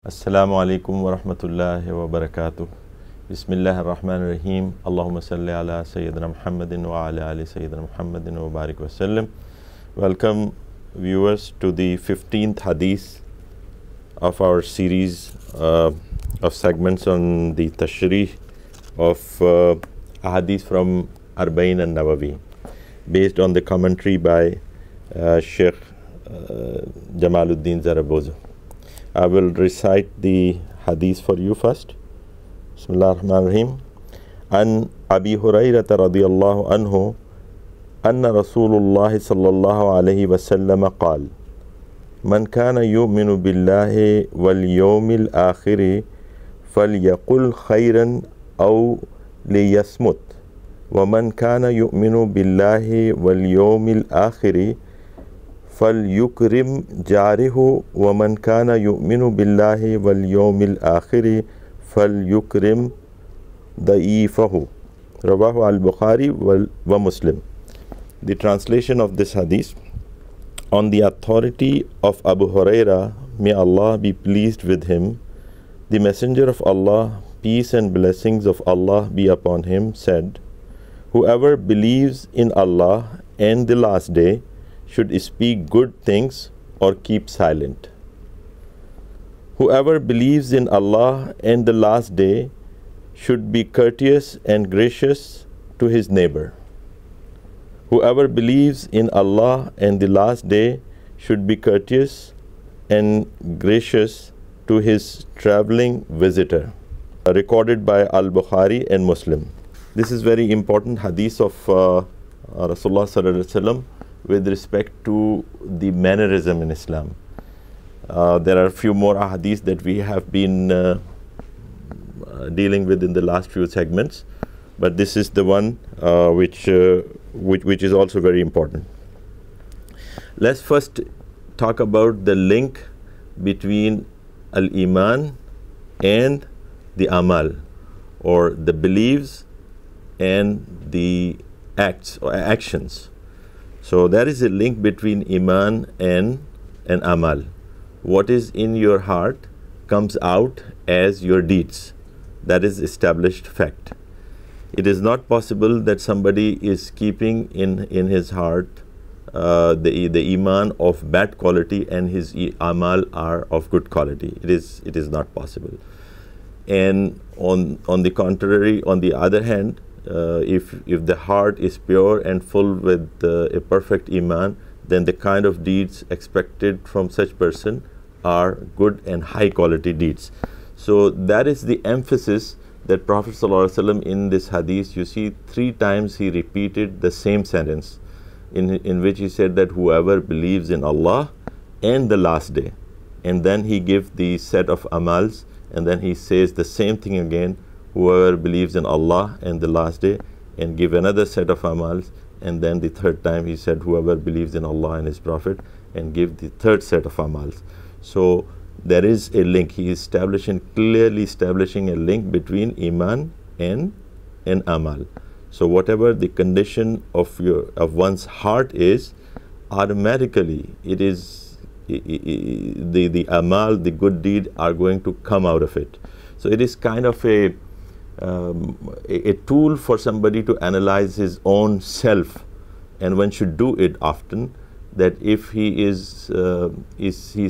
السلام علیکم ورحمۃ اللہ وبرکاتہ. بسم اللہ الرحمن الرحیم. اللہم صلی علی سیدنا محمد وعلی آل سیدنا محمد وبارک وسلم. Welcome viewers to the 15th hadith of our series of segments on the tashrih of hadith from Arba'in an-Nawawi, based on the commentary by Sheikh Jamaluddin Zarabozo. I will recite the hadith for you first. Bismillah ar-Rahman ar-Rahim. An Abi Hurayrata radiyallahu anhu anna Rasulullah sallallahu alayhi wa sallam qaal man kana yu'minu billahi wal yawmil akhiri falyaqul khayran aw liyasmut wa man kana yu'minu billahi wal yawmil akhiri فَلْيُكْرِمْ جَارِهُ وَمَنْ كَانَ يُؤْمِنُ بِاللَّهِ وَالْيَوْمِ الْآخِرِ فَلْيُكْرِمْ ضَيِّفَهُ. Rawahu al-Bukhari wa Muslim. The translation of this hadith: on the authority of Abu Huraira, may Allah be pleased with him, the Messenger of Allah, peace and blessings of Allah be upon him, said, whoever believes in Allah and the last day should speak good things or keep silent. Whoever believes in Allah and the last day should be courteous and gracious to his neighbor. Whoever believes in Allah and the last day should be courteous and gracious to his traveling visitor. Recorded by Al-Bukhari and Muslim. This is very important hadith of Rasulullah sallallahu alaihi wasallam with respect to the mannerism in Islam. There are a few more hadiths that we have been dealing with in the last few segments, but this is the one which is also very important. Let's first talk about the link between al-Iman and the amal, or the beliefs and the acts or actions. So there is a link between Iman and Amal. What is in your heart comes out as your deeds. That is established fact. It is not possible that somebody is keeping in his heart the Iman of bad quality and his Amal are of good quality. It is not possible. And on the contrary, on the other hand, if the heart is pure and full with a perfect Iman, then the kind of deeds expected from such person are good and high quality deeds. So that is the emphasis that Prophet ﷺ in this hadith, you see 3 times he repeated the same sentence in which he said that whoever believes in Allah and the last day, and then he gives the set of amals, and then he says the same thing again, whoever believes in Allah and the last day, and give another set of amals, and then the third time he said whoever believes in Allah and his Prophet, and give the third set of amals. So there is a link. He is clearly establishing a link between Iman and Amal. So whatever the condition of one's heart is, automatically it is the Amal, the good deed are going to come out of it. So it is kind of a tool for somebody to analyze his own self, and one should do it often, that if he is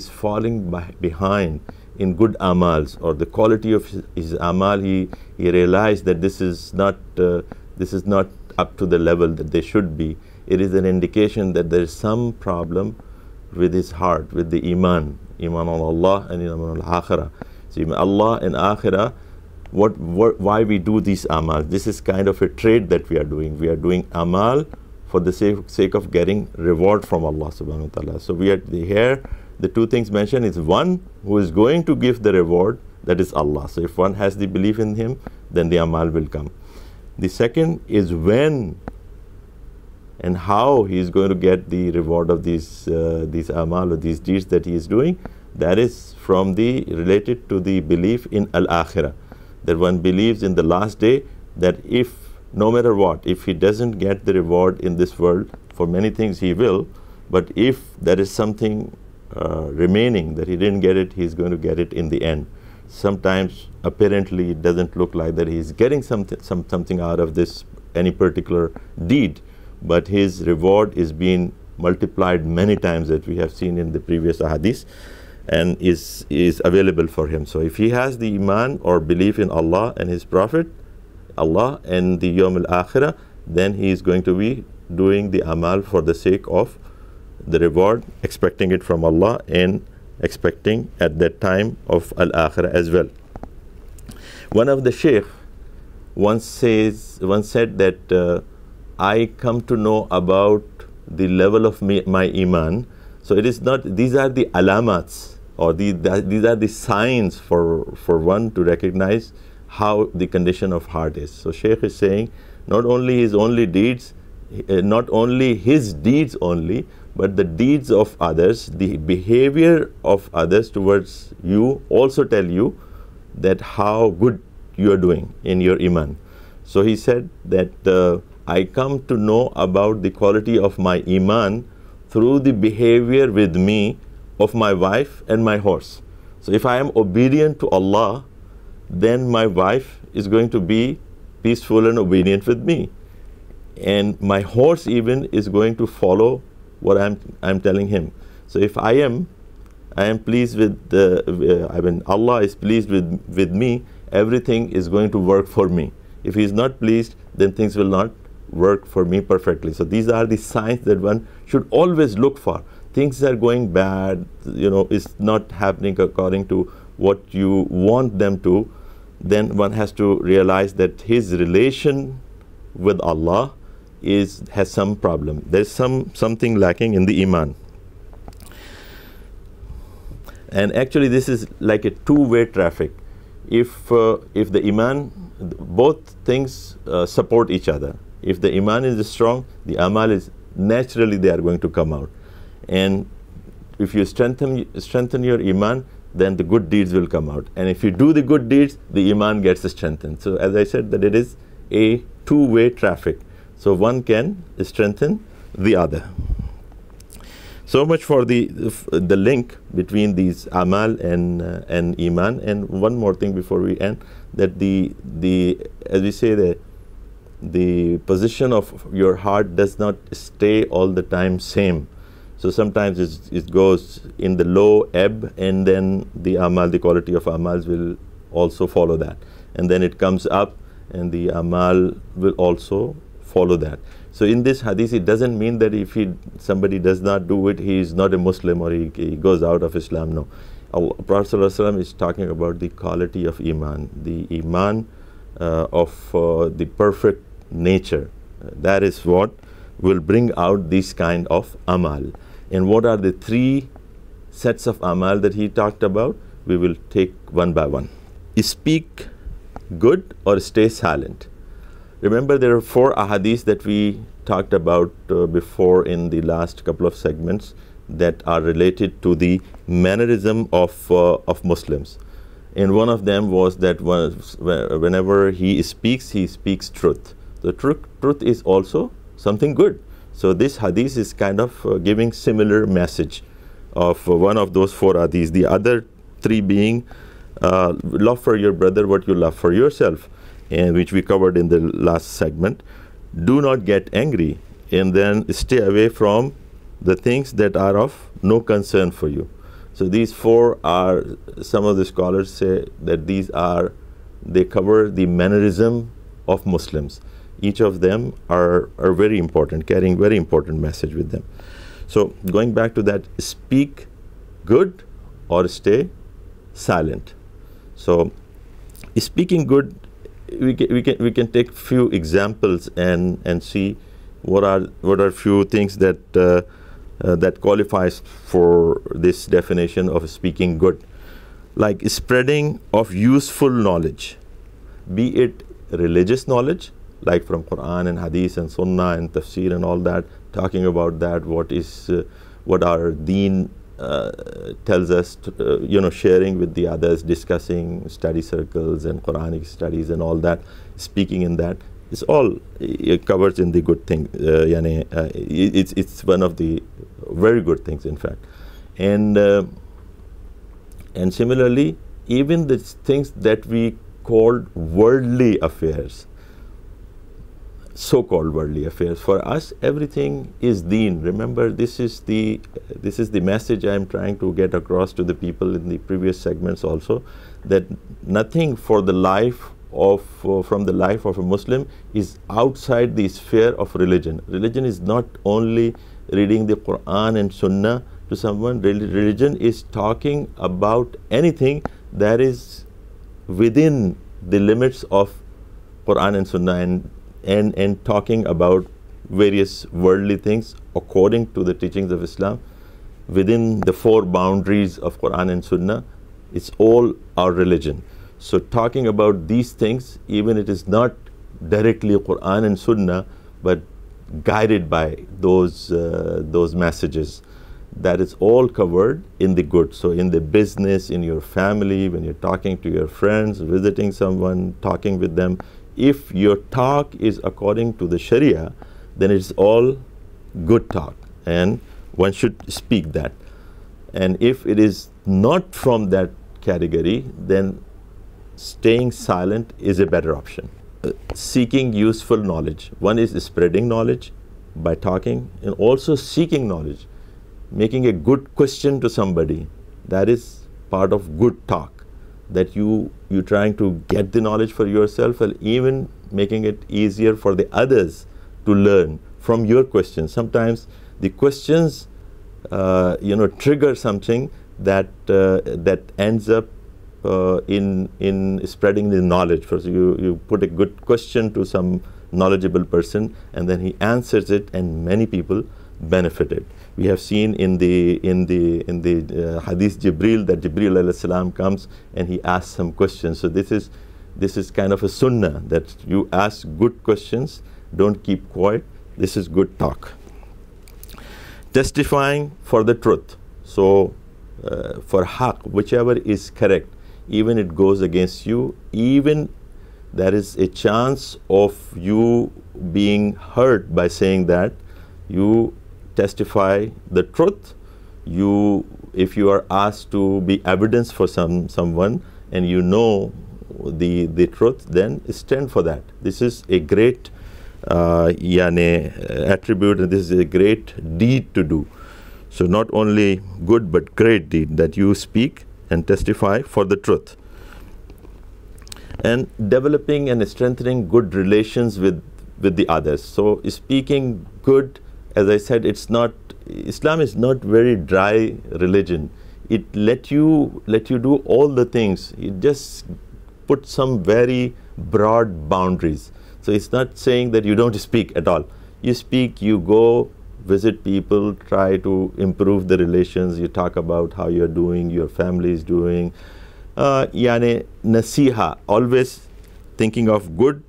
falling behind in good amals, or the quality of his amal, he realized that this is not up to the level that they should be. It is an indication that there is some problem with his heart, with the Iman on Allah and Iman al-Akhirah. So Allah and Akhirah, why we do these amal? This is kind of a trade that we are doing. We are doing amal for the sake of getting reward from Allah subhanahu wa ta'ala. So here the 2 things mentioned is one who is going to give the reward, that is Allah. So if one has the belief in him, then the amal will come. The second is when and how he is going to get the reward of these amal or these deeds that he is doing. That is related to the belief in al-akhirah, that one believes in the last day, that if no matter what, if he doesn't get the reward in this world, for many things he will, But if there is something remaining that he didn't get it, he's going to get it in the end. Sometimes apparently it doesn't look like that he's getting something out of this, any particular deed, but his reward is being multiplied many times, that we have seen in the previous hadith, and is available for him. So if he has the iman or belief in Allah and his Prophet, Allah and the Yawm al-Akhirah, then he is going to be doing the amal for the sake of the reward, expecting it from Allah and expecting at that time of al-Akhirah as well. One of the Shaykh once said that I come to know about the level of my iman. So it is not, these are the alamats, or these are the signs for one to recognize how the condition of heart is. So Shaykh is saying, not only his deeds only, but the deeds of others, the behavior of others towards you also tell you that how good you are doing in your iman. So he said that I come to know about the quality of my iman through the behavior with me of my wife and my horse. So if I am obedient to Allah, then my wife is going to be peaceful and obedient with me, and my horse even is going to follow what I'm telling him. So if I am pleased with Allah is pleased with me, everything is going to work for me. If he is not pleased, then things will not work for me perfectly. So these are the signs that one should always look for. Things are going bad, it's not happening according to what you want them to, then one has to realize that his relation with Allah has some problem. There's something lacking in the iman. And actually this is like a two-way traffic. If the iman, both things support each other. If the iman is strong, the amal is naturally they are going to come out. And if you strengthen your iman, then the good deeds will come out. And if you do the good deeds, the iman gets strengthened. So as I said, that it is a two-way traffic. So one can strengthen the other. So much for the link between these amal and iman. And one more thing before we end, that as we say, the position of your heart does not stay all the time same. So sometimes it goes in the low ebb, and then the amal, the quality of amals will also follow that. And then it comes up, and the amal will also follow that. So in this hadith, it doesn't mean that if somebody does not do it, he is not a Muslim, or he goes out of Islam. No. Prophet ﷺ is talking about the quality of iman, the iman of the perfect nature. That is what will bring out this kind of amal. And what are the three sets of amal that he talked about? We will take one by one. Speak good or stay silent. Remember, there are 4 ahadith that we talked about before in the last couple of segments that are related to the mannerism of Muslims. And one of them was that whenever he speaks truth. The truth is also something good. So this hadith is kind of giving similar message of one of those 4 hadiths. The other 3 being love for your brother what you love for yourself, and which we covered in the last segment. Do not get angry, and then stay away from the things that are of no concern for you. So these 4 are, some of the scholars say that they cover the mannerism of Muslims. Each of them are very important, carrying very important message with them. So going back to that, speak good or stay silent. So speaking good, we can take few examples and see what are few things that qualifies for this definition of speaking good. Like spreading of useful knowledge, be it religious knowledge, like from Quran and Hadith and Sunnah and Tafsir and all that, talking about that, what our deen tells us, sharing with the others, discussing study circles and Quranic studies and all that, speaking in that. It's all, it covers in the good thing. It's one of the very good things, in fact. And similarly, even the things that we called worldly affairs, so-called worldly affairs, for us everything is deen. Remember, this is the message I am trying to get across to the people in the previous segments also, that nothing for the life of from the life of a Muslim is outside the sphere of religion. Religion is not only reading the Quran and Sunnah to someone. Religion is talking about anything that is within the limits of Quran and Sunnah, and talking about various worldly things according to the teachings of Islam within the four boundaries of Quran and Sunnah. It's all our religion. So talking about these things, even it is not directly Quran and Sunnah, but guided by those messages, that is all covered in the good. So in the business, in your family, when you're talking to your friends, visiting someone, talking with them, if your talk is according to the Sharia, then it's all good talk, and one should speak that. And if it is not from that category, then staying silent is a better option. Seeking useful knowledge. One is spreading knowledge by talking, and also seeking knowledge. Making a good question to somebody, that is part of good talk, that you're trying to get the knowledge for yourself, and even making it easier for the others to learn from your questions. Sometimes the questions trigger something that ends up in spreading the knowledge. First, you put a good question to some knowledgeable person, and then he answers it, and many people benefited. We have seen in the Hadith Jibril, that Jibril alayhi salam comes and he asks some questions. So this is kind of a sunnah, that you ask good questions, don't keep quiet. This is good talk. Testifying for the truth. So for haqq, whichever is correct, even it goes against you, even there is a chance of you being hurt by saying that, you testify the truth. If you are asked to be evidence for someone, and you know the truth, then stand for that. This is a great attribute, and this is a great deed to do. So not only good, but great deed, that you speak and testify for the truth. And developing and strengthening good relations with the others. So speaking good, as I said, Islam is not very dry religion. It let you do all the things. It just put some very broad boundaries. So it's not saying that you don't speak at all. You speak, you go visit people, try to improve the relations, you talk about how you're doing, your family is doing. Nasiha, always thinking of good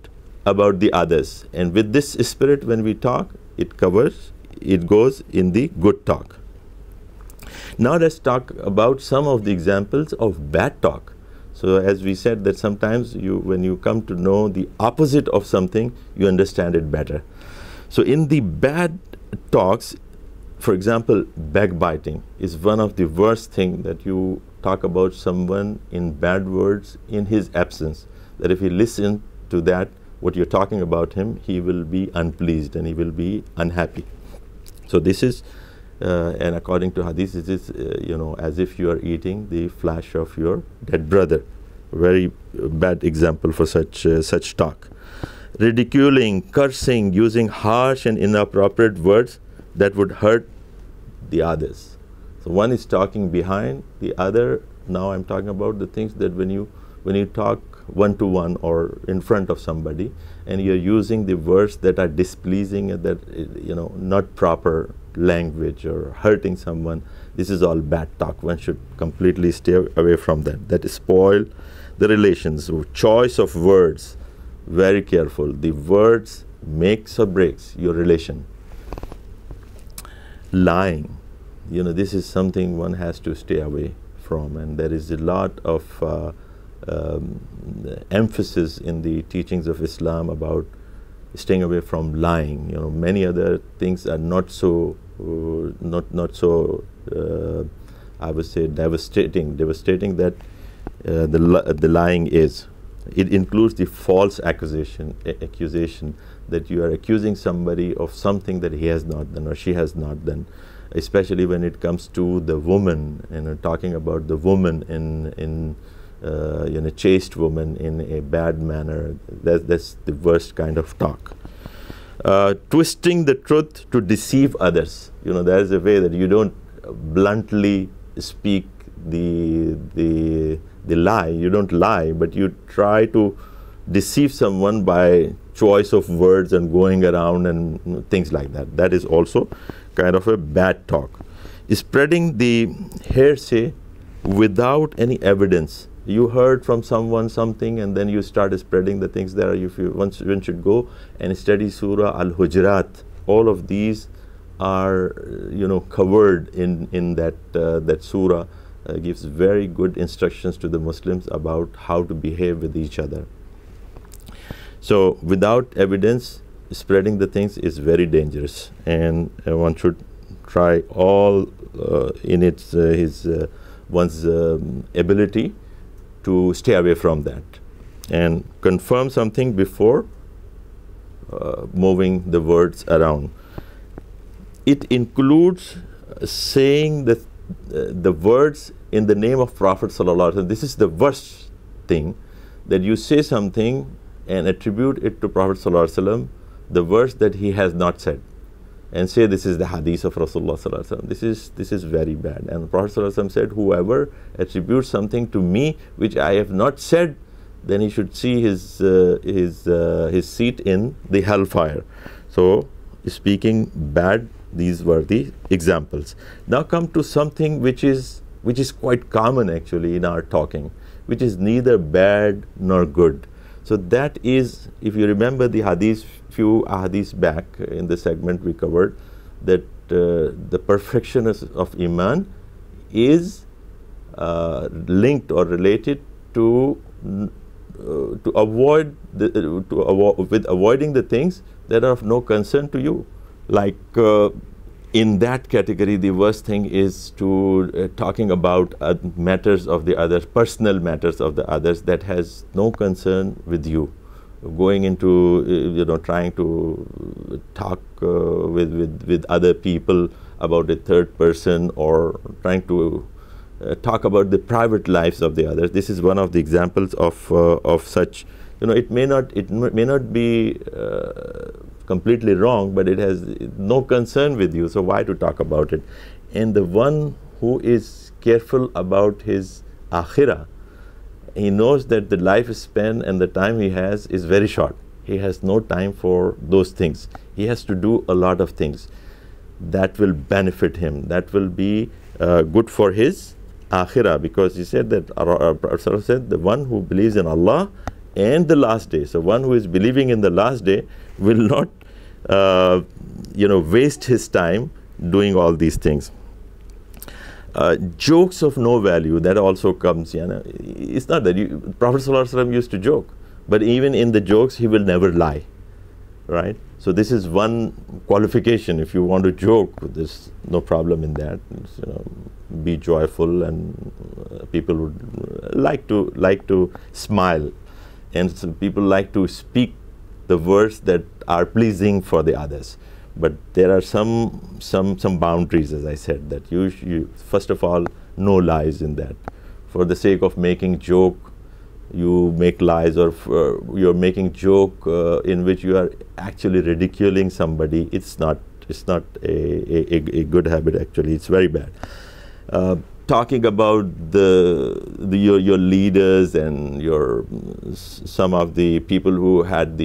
about the others. And with this spirit, when we talk, it goes in the good talk. Now let's talk about some of the examples of bad talk. So as we said, that sometimes when you come to know the opposite of something, you understand it better. So in the bad talks, for example, backbiting is one of the worst thing, that you talk about someone in bad words in his absence, that if he listens to that, what you're talking about him, he will be unpleased and he will be unhappy. So this is, and according to Hadith, it is, as if you are eating the flesh of your dead brother. Very bad example for such talk. Ridiculing, cursing, using harsh and inappropriate words that would hurt the others. So one is talking behind the other. Now I'm talking about the things that when you talk one-to-one or in front of somebody, and you're using the words that are displeasing, and that not proper language, or hurting someone, this is all bad talk. One should completely stay away from that. That spoil the relations. So choice of words, very careful. The words makes or breaks your relation. Lying, this is something one has to stay away from, and there is a lot of emphasis in the teachings of Islam about staying away from lying. Many other things are not so I would say devastating that the lying is. It includes the false accusation that you are accusing somebody of something that he has not done or she has not done, especially when it comes to the woman, talking about the woman in chaste woman in a bad manner. That's the worst kind of talk. Twisting the truth to deceive others. There is a way that you don't bluntly speak the lie. You don't lie, but you try to deceive someone by choice of words and going around and things like that. That is also kind of a bad talk. Spreading the hearsay without any evidence. You heard from someone something and then you started spreading the things there. If you one should go and study Surah Al-Hujurat. All of these are covered in that surah. Gives very good instructions to the Muslims about how to behave with each other. So without evidence, spreading the things is very dangerous, and one should try all in one's ability to stay away from that and confirm something before moving the words around. It includes saying the words in the name of Prophet sallallahu alaihi wasallam. This is the worst thing, that you say something and attribute it to Prophet sallallahu alaihi wasallam, the words that he has not said, and say this is the hadith of Rasulullah sallallahu alaihi wasallam. This is very bad. And Prophet sallallahu alaihi wasallam said, whoever attributes something to me which I have not said, then he should see his seat in the hellfire. So speaking bad, these were the examples. Now come to something which is quite common actually in our talking, which is neither bad nor good. So that is, if you remember the hadith, few hadiths back in the segment we covered, that the perfection of Iman is linked or related to avoiding the things that are of no concern to you. Like in that category, the worst thing is to talking about matters of the others, personal matters of the others that has no concern with you. Going into trying to talk with other people about a third person, or trying to talk about the private lives of the others. This is one of the examples of such. It may not be completely wrong, but it has no concern with you, so why to talk about it? And the one who is careful about his akhirah, he knows that the lifespan and the time he has is very short. He has no time for those things. He has to do a lot of things that will benefit him, that will be good for his akhirah, because he said that Rasul said, the one who believes in Allah and the last day. So one who is believing in the last day will not waste his time doing all these things. Jokes of no value, that also comes. It's not that Prophet ﷺ used to joke, but even in the jokes he will never lie, right? So this is one qualification. If you want to joke, there's no problem in that. Be joyful, and people would like to smile, and so people like to speak the words that are pleasing for the others. But there are some boundaries, as I said, that you first of all, no lies in that. For the sake of making joke, you make lies, or you're making joke in which you are actually ridiculing somebody. It's not a good habit actually. It's very bad. Talking about your leaders and some of the people who had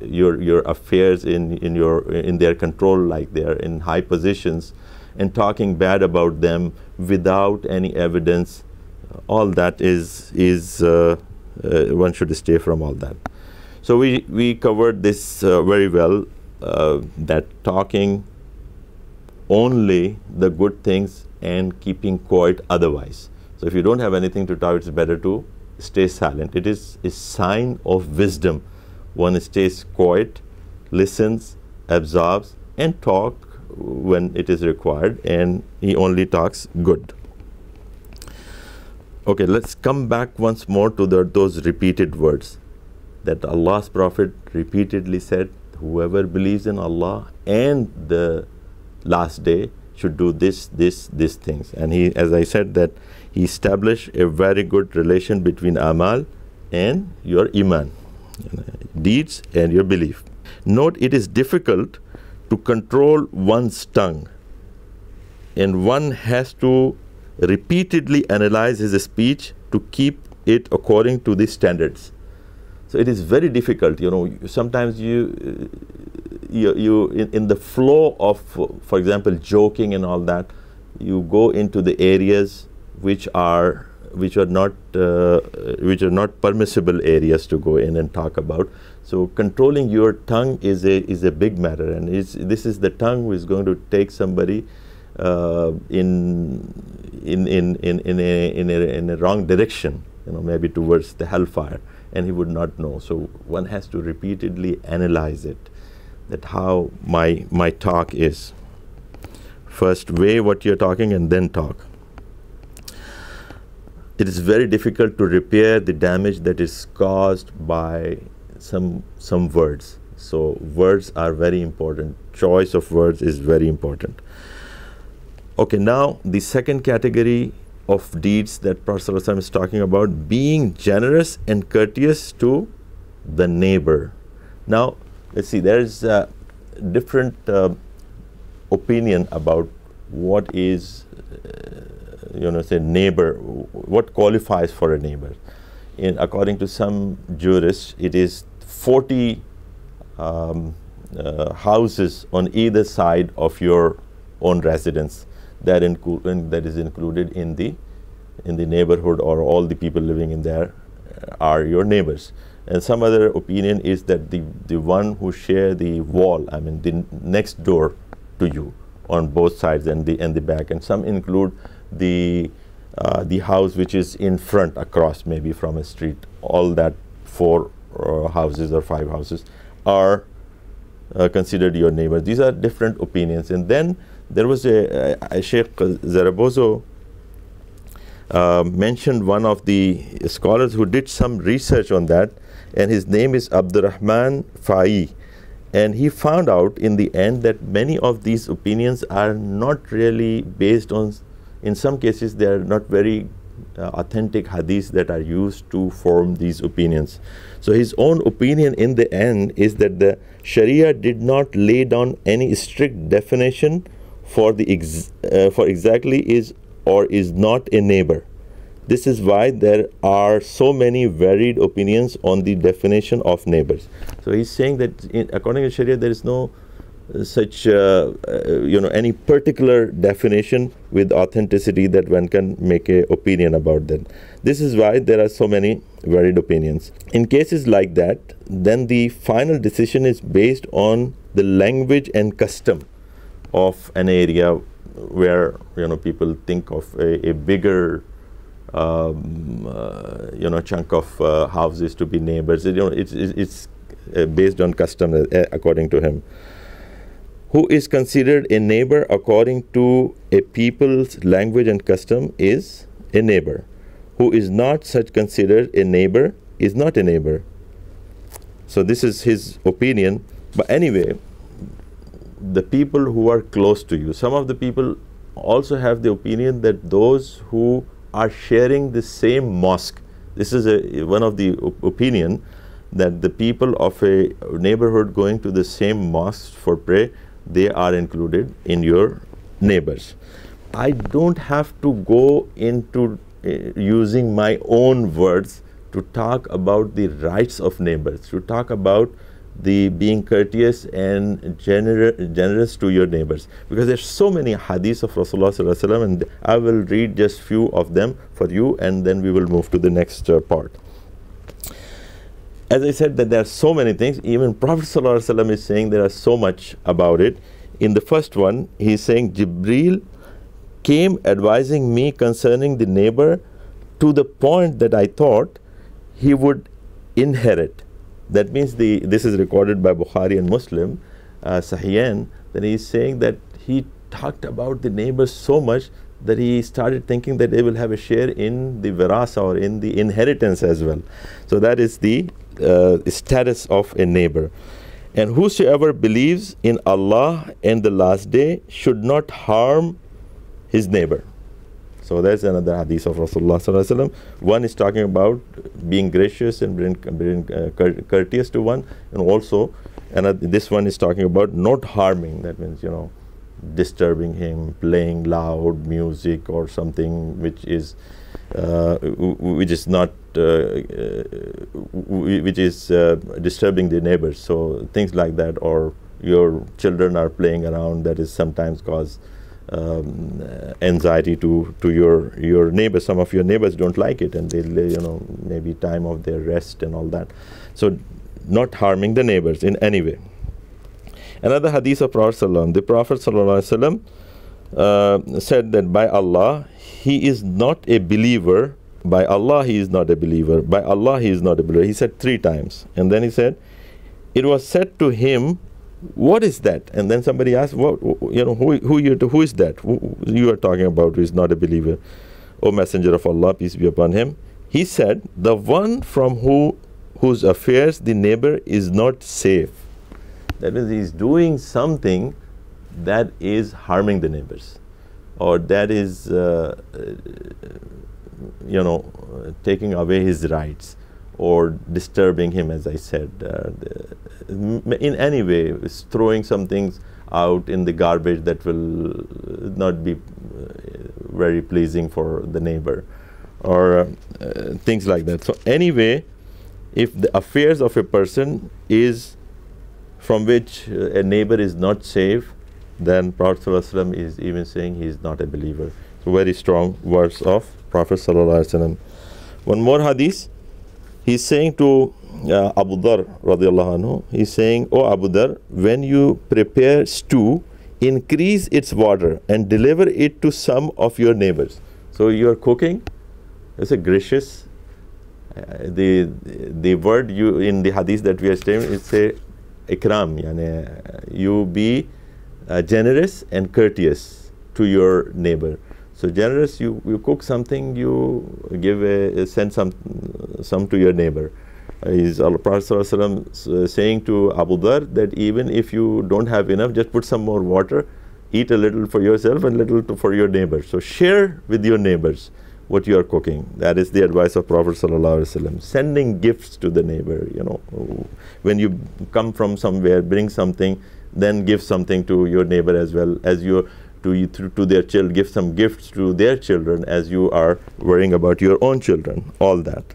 your affairs in their control, like they are in high positions, and talking bad about them without any evidence, all that is one should stay from all that. So we covered this very well, that talking only the good things and keeping quiet otherwise. So if you don't have anything to talk, it's better to stay silent. It is a sign of wisdom. One stays quiet listens, absorbs, and talk when it is required, and he only talks good. Okay, let's come back once more to those repeated words that Allah's Prophet repeatedly said, whoever believes in Allah and the last day should do these things. And he, as I said, that he established a very good relation between amal and your iman, deeds and your belief. Note, it is difficult to control one's tongue, and one has to repeatedly analyze his speech to keep it according to the standards. So it is very difficult, sometimes you in the flow of, for example, joking and all that, you go into the areas which are not permissible areas to go in and talk about. So controlling your tongue is a big matter, and this is the tongue who is going to take somebody in a wrong direction, maybe towards the hellfire, and he would not know. So one has to repeatedly analyze it, that how my talk is. First weigh what you're talking and then talk. It is very difficult to repair the damage that is caused by some words. So words are very important. Choice of words is very important. Okay, now the second category of deeds that Prophet ﷺ is talking about, being generous and courteous to the neighbor. Now, let's see, there is a different opinion about what is, say neighbor, what qualifies for a neighbor. According to some jurists, it is 40 houses on either side of your own residence that is included in the neighborhood, or all the people living in there are your neighbors. And some other opinion is that the one who share the wall, I mean the next door to you on both sides and the back, and some include the house which is in front across maybe from a street. All that 4 houses or 5 houses are considered your neighbors. These are different opinions. And then there was a Sheikh Zarabozo mentioned one of the scholars who did some research on that, and his name is Abdurrahman Fai, and he found out in the end that many of these opinions are not really based on, in some cases they are not very authentic hadiths that are used to form these opinions. So his own opinion in the end is that the Sharia did not lay down any strict definition for exactly is or is not a neighbor. This is why there are so many varied opinions on the definition of neighbors. So he's saying that according to Sharia there is no such any particular definition with authenticity that one can make an opinion about that. This is why there are so many varied opinions. In cases like that, then the final decision is based on the language and custom of an area where people think of a bigger chunk of houses to be neighbors. It's based on custom according to him. Who is considered a neighbor according to a people's language and custom is a neighbor. Who is not such considered a neighbor is not a neighbor. So this is his opinion. But anyway, the people who are close to you, some of the people also have the opinion that those who are sharing the same mosque, this is one of the opinion, that the people of a neighborhood going to the same mosque for prayer, they are included in your neighbors. I don't have to go into using my own words to talk about the rights of neighbors, to talk about the being courteous and generous to your neighbors, because there's so many hadiths of Rasulullah sallallahu alaihi wasallam, and I will read just few of them for you, and then we will move to the next part. As I said, that there are so many things. Even Prophet sallallahu alaihi wasallam is saying there are so much about it. In the first one, he is saying, Jibreel came advising me concerning the neighbor to the point that I thought he would inherit That means this is recorded by Bukhari and Muslim, Sahihain, that he is saying that he talked about the neighbors so much that he started thinking that they will have a share in the virasa, or in the inheritance as well. So that is the status of a neighbor. And whosoever believes in Allah and the last day should not harm his neighbor. So that's another hadith of Rasulullah sallallahu alaihi wasallam. One is talking about being gracious and being courteous to one, and also this one is talking about not harming. That means, disturbing him, playing loud music or something which is not disturbing the neighbors. So things like that, or your children are playing around, that is sometimes cause anxiety to your neighbors. Some of your neighbors don't like it, and they'll maybe time of their rest and all that. So not harming the neighbors in any way. Another hadith of Prophet ﷺ, the Prophet ﷺ said that by Allah he is not a believer, by Allah he is not a believer, by Allah he is not a believer. He said 3 times, and then he said, it was said to him, what is that? And then somebody asked, who is that? Who you are talking about who is not a believer? O Messenger of Allah, peace be upon him. He said, the one from whose affairs the neighbor is not safe. That means he is doing something that is harming the neighbors, or that is taking away his rights, or disturbing him, as I said, in any way, is throwing some things out in the garbage that will not be very pleasing for the neighbor, or things like that. So anyway, if the affairs of a person is from which a neighbor is not safe, then Prophet ﷺ is even saying he is not a believer. So very strong words of Prophet ﷺ. One more hadith, he's saying to Abu Dhar radiallahu anhu, he's saying, "O Abu Dhar, when you prepare stew, increase its water and deliver it to some of your neighbors." So you are cooking, it's a gracious. The word you in the hadith that we are studying, it's a ikram, you be generous and courteous to your neighbor. So generous, you cook something, you give send some to your neighbor. Is Allah Prophet ﷺ saying to Abu Dhar that even if you don't have enough, just put some more water, eat a little for yourself and little for your neighbor. So share with your neighbors what you are cooking. That is the advice of Prophet ﷺ. Sending gifts to the neighbor, when you come from somewhere, bring something, then give something to your neighbor as well, as you to their children, give some gifts to their children as you are worrying about your own children, all that.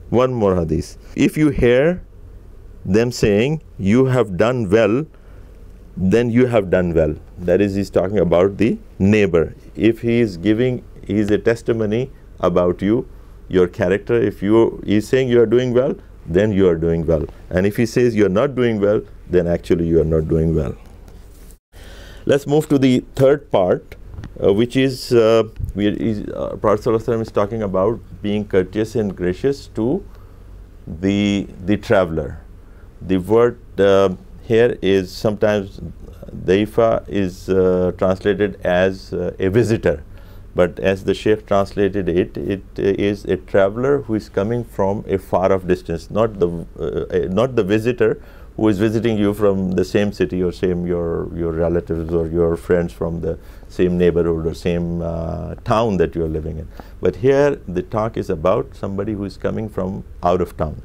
One more hadith. If you hear them saying, you have done well, then you have done well. That is, he's talking about the neighbor. If he is a testimony about you, your character. If he's saying you are doing well, then you are doing well. And if he says you are not doing well, then actually you are not doing well. Let's move to the third part, which is Prophet ﷺ is talking about being courteous and gracious to the traveler. The word here is sometimes daifa is translated as a visitor, but as the Shaykh translated it, it is a traveler who is coming from a far off distance, not the visitor who is visiting you from the same city or same your relatives or your friends from the same neighborhood or same town that you are living in. But here the talk is about somebody who is coming from out of town.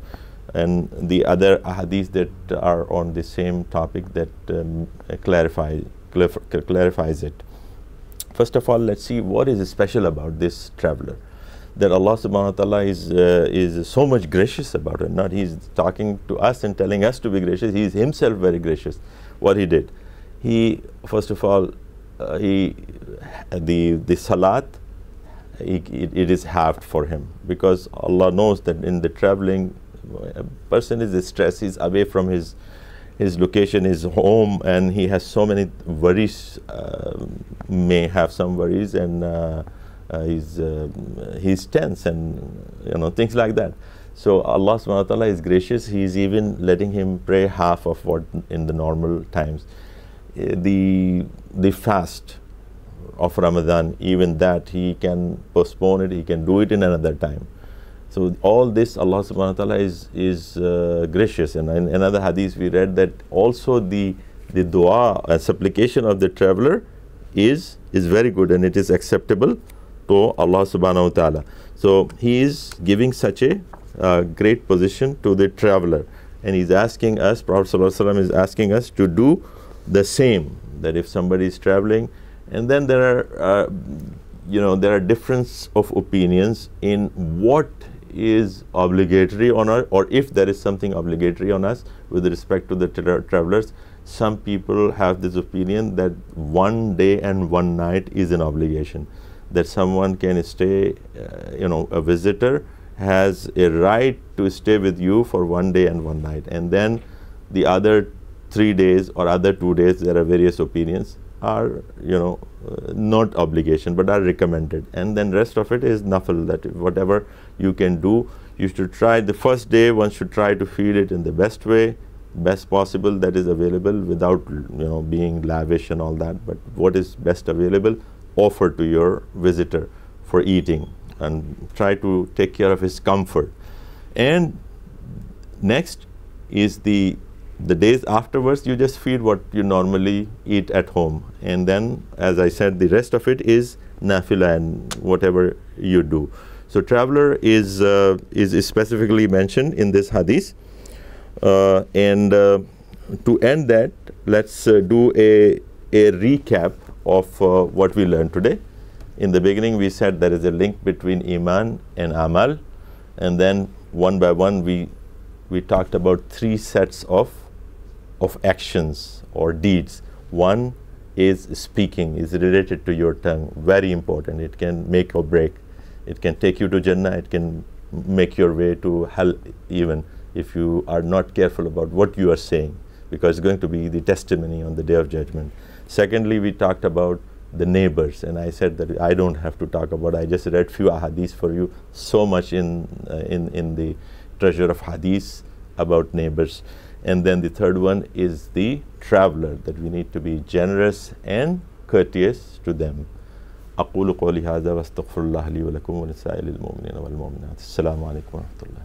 And the other hadiths that are on the same topic that clarifies it. First of all, let's see what is special about this traveler, that Allah subhanahu wa ta'ala is so much gracious about it. Not he's talking to us and telling us to be gracious, he is himself very gracious. What he did, he first of all, the salat, it is halved for him, because Allah knows that in the traveling, a person is stressed, he's away from his location, his home, and he has so many worries, may have some worries, and he's tense, and things like that. So Allah subhanahu wa ta'ala is gracious. He is even letting him pray half of what in the normal times. The fast of Ramadan, even that he can postpone it, he can do it in another time. So all this Allah subhanahu wa ta'ala is gracious. And in another hadith we read that also the dua, supplication of the traveler is very good, and it is acceptable to Allah subhanahu wa ta'ala. So he is giving such a great position to the traveler, and he's asking us, Prophet sallallahu alaihi wasallam is asking us to do the same, that if somebody is traveling, and then there are difference of opinions in what is obligatory on us, or if there is something obligatory on us with respect to the travelers. Some people have this opinion that 1 day and 1 night is an obligation, that someone can stay, a visitor has a right to stay with you for 1 day and 1 night, and then the other 3 days or other 2 days, there are various opinions, are not obligation but are recommended, and then rest of it is nafil, that whatever you can do, you should try. The first day one should try to feed it in the best way, best possible that is available, without being lavish and all that, but what is best available, offer to your visitor for eating, and try to take care of his comfort. And next is the days afterwards, you just feed what you normally eat at home, and then, as I said, the rest of it is nafila and whatever you do. So traveler is specifically mentioned in this hadith, and to end that, let's do a recap of what we learned today. In the beginning we said there is a link between iman and amal, and then one by one we talked about 3 sets of actions or deeds. One is speaking, is related to your tongue, very important. It can make or break. It can take you to Jannah, it can make your way to hell even if you are not careful about what you are saying, because it's going to be the testimony on the Day of Judgment. Secondly, we talked about the neighbors, and I said that I don't have to talk about, I just read few hadiths for you, so much in the treasure of hadiths about neighbors. And then the third one is the traveler, that we need to be generous and courteous to them. أقول قولي هذا واستغفر الله لي ولكم ولسائر المؤمنين والمؤمنات. السلام عليكم ورحمة الله.